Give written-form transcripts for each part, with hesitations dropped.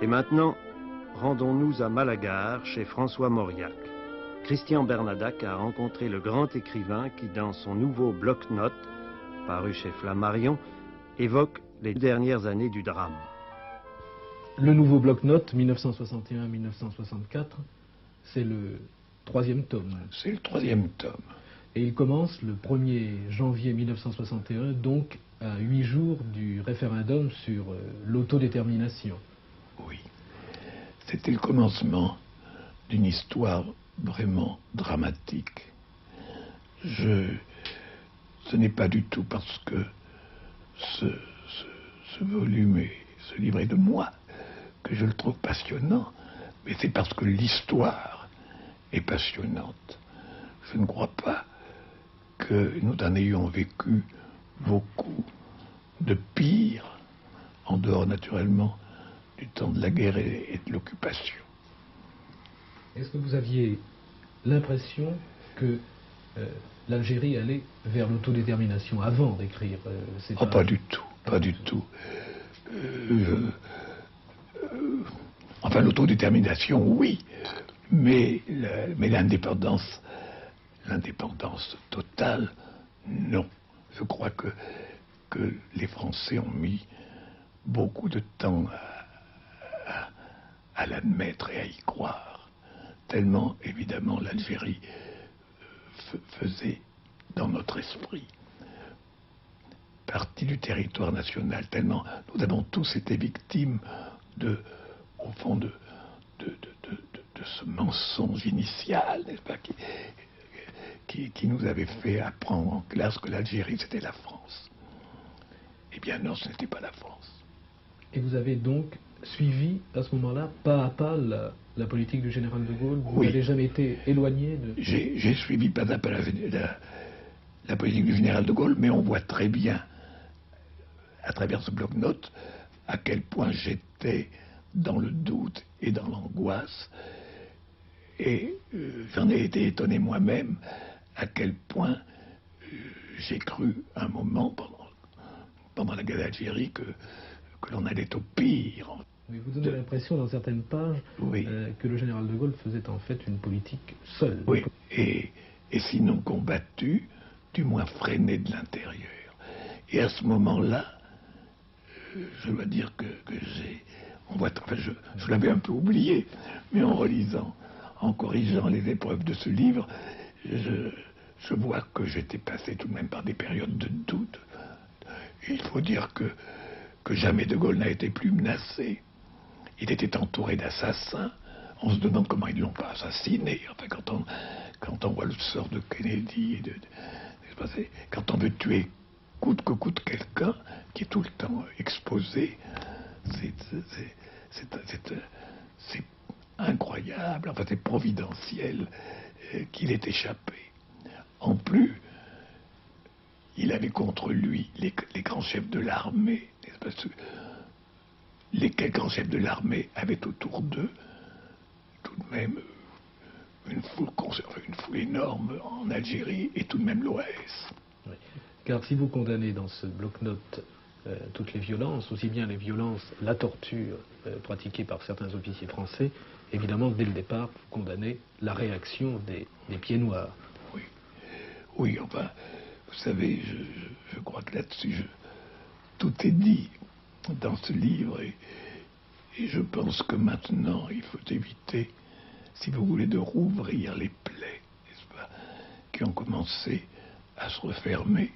Et maintenant, rendons-nous à Malagar, chez François Mauriac. Christian Bernadac a rencontré le grand écrivain qui, dans son nouveau bloc-notes, paru chez Flammarion, évoque les dernières années du drame. Le nouveau bloc-notes, 1961-1964, c'est le 3e tome. C'est le 3e tome. Et il commence le 1er janvier 1961, donc à 8 jours du référendum sur l'autodétermination. Oui. C'était le commencement d'une histoire vraiment dramatique. Ce n'est pas du tout parce que ce volume et ce livre est de moi que je le trouve passionnant, mais c'est parce que l'histoire est passionnante. Je ne crois pas que nous en ayons vécu beaucoup de pire, en dehors naturellement du temps de la guerre et de l'occupation. Est-ce que vous aviez l'impression que l'Algérie allait vers l'autodétermination avant d'écrire ces pages? Pas du tout, pas du tout. Enfin, l'autodétermination, oui, mais l'indépendance totale, non. Je crois que les Français ont mis beaucoup de temps à l'admettre et à y croire, tellement évidemment l'Algérie faisait dans notre esprit partie du territoire national, tellement nous avons tous été victimes au fond de ce mensonge initial, n'est-ce pas, qui nous avait fait apprendre en classe que l'Algérie c'était la France. Eh bien non, ce n'était pas la France. Et vous avez donc suivi à ce moment-là, pas à pas, la politique du général de Gaulle? Vous n'avez jamais été éloigné de... J'ai suivi pas à pas la politique du général de Gaulle, mais on voit très bien, à travers ce bloc-notes, à quel point j'étais dans le doute et dans l'angoisse. Et j'en ai été étonné moi-même à quel point j'ai cru un moment, pendant la guerre d'Algérie, que l'on allait au pire. Mais vous donnez l'impression dans certaines pages que le général de Gaulle faisait en fait une politique seule. Oui, et sinon combattue, du moins freinée de l'intérieur. Et à ce moment-là, je dois dire que je l'avais un peu oublié, mais en relisant, en corrigeant les épreuves de ce livre, je vois que j'étais passé tout de même par des périodes de doute. Et il faut dire que jamais de Gaulle n'a été plus menacé. Il était entouré d'assassins. On se demande comment ils ne l'ont pas assassiné. Enfin, quand on voit le sort de Kennedy, quand on veut tuer coûte que coûte quelqu'un qui est tout le temps exposé, c'est incroyable, enfin c'est providentiel qu'il ait échappé. En plus, il avait contre lui les grands chefs de l'armée, les grands chefs de l'armée avaient autour d'eux tout de même une foule énorme en Algérie et tout de même l'OAS. Oui. Car si vous condamnez dans ce bloc-notes toutes les violences, aussi bien les violences, la torture pratiquée par certains officiers français, évidemment dès le départ vous condamnez la réaction des pieds noirs. Oui, enfin, vous savez, je crois que là-dessus tout est dit dans ce livre et je pense que maintenant il faut éviter, si vous voulez, de rouvrir les plaies, n'est-ce pas, qui ont commencé à se refermer.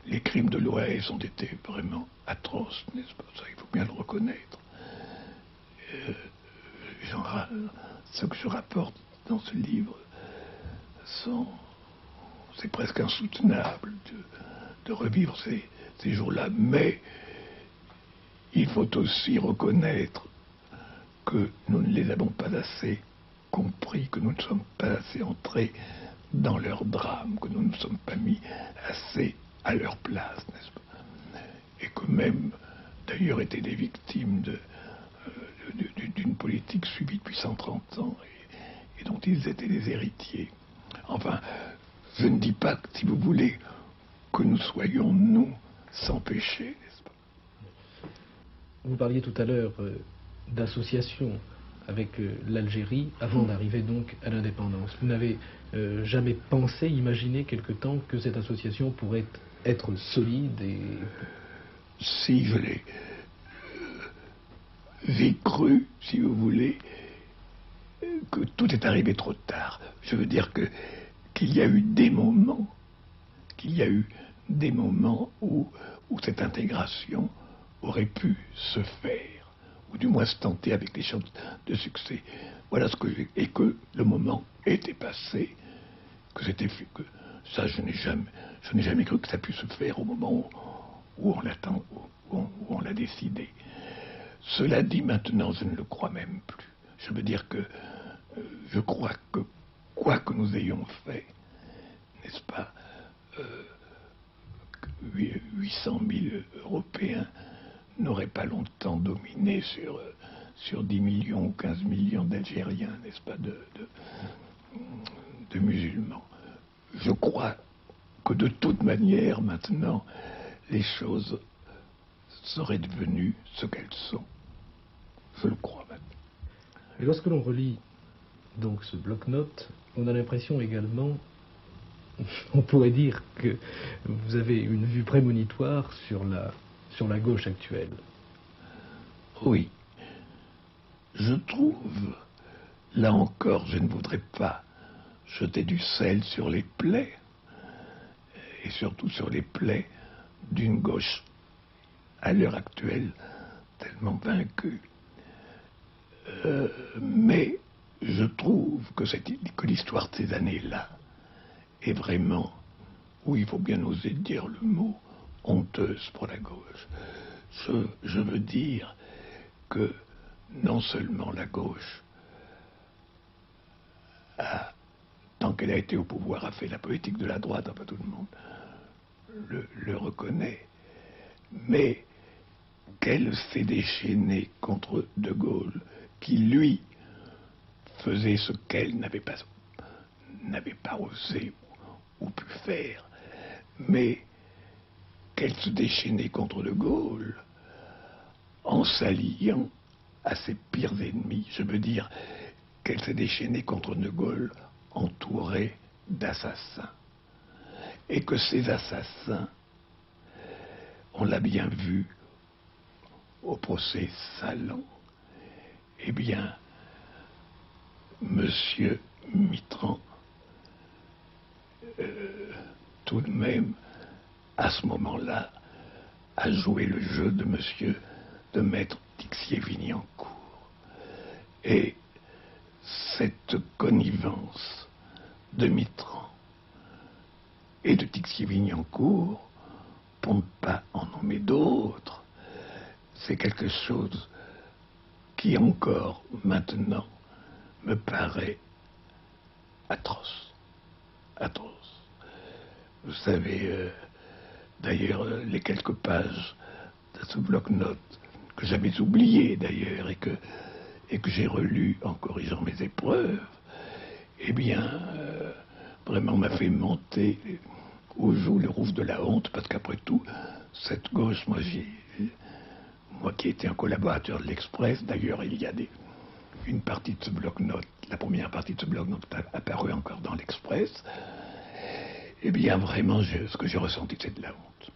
Les crimes de l'OAS ont été vraiment atroces, n'est-ce pas, ça il faut bien le reconnaître. Ce que je rapporte dans ce livre, c'est presque insoutenable de revivre ces jours-là, mais il faut aussi reconnaître que nous ne les avons pas assez compris, que nous ne sommes pas assez entrés dans leur drame, que nous ne nous sommes pas mis assez à leur place, n'est-ce pas? Et que même, d'ailleurs, étaient des victimes d'une politique suivie depuis 130 ans et dont ils étaient les héritiers. Enfin, je ne dis pas, si vous voulez, que nous soyons, nous, sans péché, n'est-ce pas? Vous parliez tout à l'heure d'association avec l'Algérie avant d'arriver donc à l'indépendance. Vous n'avez jamais pensé, imaginé quelque temps que cette association pourrait être solide et... Si je l'ai vécu, si vous voulez, que tout est arrivé trop tard. Je veux dire qu'il y a eu des moments, où cette intégration aurait pu se faire, ou du moins se tenter avec des chances de succès. Voilà ce que j'ai... Et que le moment était passé, que c'était fait, que ça, je n'ai jamais cru que ça puisse se faire au moment où on l'attend, où on l'a décidé. Cela dit, maintenant, je ne le crois même plus. Je veux dire que je crois que quoi que nous ayons fait, n'est-ce pas, 800 000 Européens n'auraient pas longtemps dominé sur 10 millions ou 15 millions d'Algériens, n'est-ce pas, de musulmans. Je crois que de toute manière, maintenant, les choses seraient devenues ce qu'elles sont. Je le crois maintenant. Et lorsque l'on relit donc ce bloc-notes, on a l'impression également, on pourrait dire que vous avez une vue prémonitoire sur la gauche actuelle. Oui. Je trouve, là encore, je ne voudrais pas jeter du sel sur les plaies, et surtout sur les plaies d'une gauche à l'heure actuelle tellement vaincue. Mais je trouve que l'histoire de ces années-là est vraiment, où il faut bien oser dire le mot, honteuse pour la gauche. Je veux dire que non seulement la gauche, tant qu'elle a été au pouvoir, a fait la politique de la droite, enfin tout le monde le reconnaît, mais qu'elle s'est déchaînée contre De Gaulle, qui lui faisait ce qu'elle n'avait pas osé ou pu faire, mais qu'elle se déchaînait contre De Gaulle en s'alliant à ses pires ennemis. Je veux dire qu'elle s'est déchaînée contre De Gaulle entourée d'assassins. Et que ces assassins, on l'a bien vu au procès Salan, eh bien, Monsieur Mitterrand, tout de même, à ce moment-là, a joué le jeu de maître Tixier-Vignancourt. Et cette connivence de Mitterrand et de Tixier-Vignancourt, pour ne pas en nommer d'autres, c'est quelque chose qui encore maintenant me paraît atroce. Atroce. Vous savez, d'ailleurs, les quelques pages de ce bloc-notes que j'avais oublié d'ailleurs et que j'ai relu en corrigeant mes épreuves, eh bien, vraiment m'a fait monter aux joues le rouge de la honte, parce qu'après tout, cette gauche, moi qui étais un collaborateur de l'Express, d'ailleurs il y a une partie de ce bloc-notes, la première partie de ce bloc-notes apparue encore dans l'Express, eh bien vraiment ce que j'ai ressenti, c'est de la honte.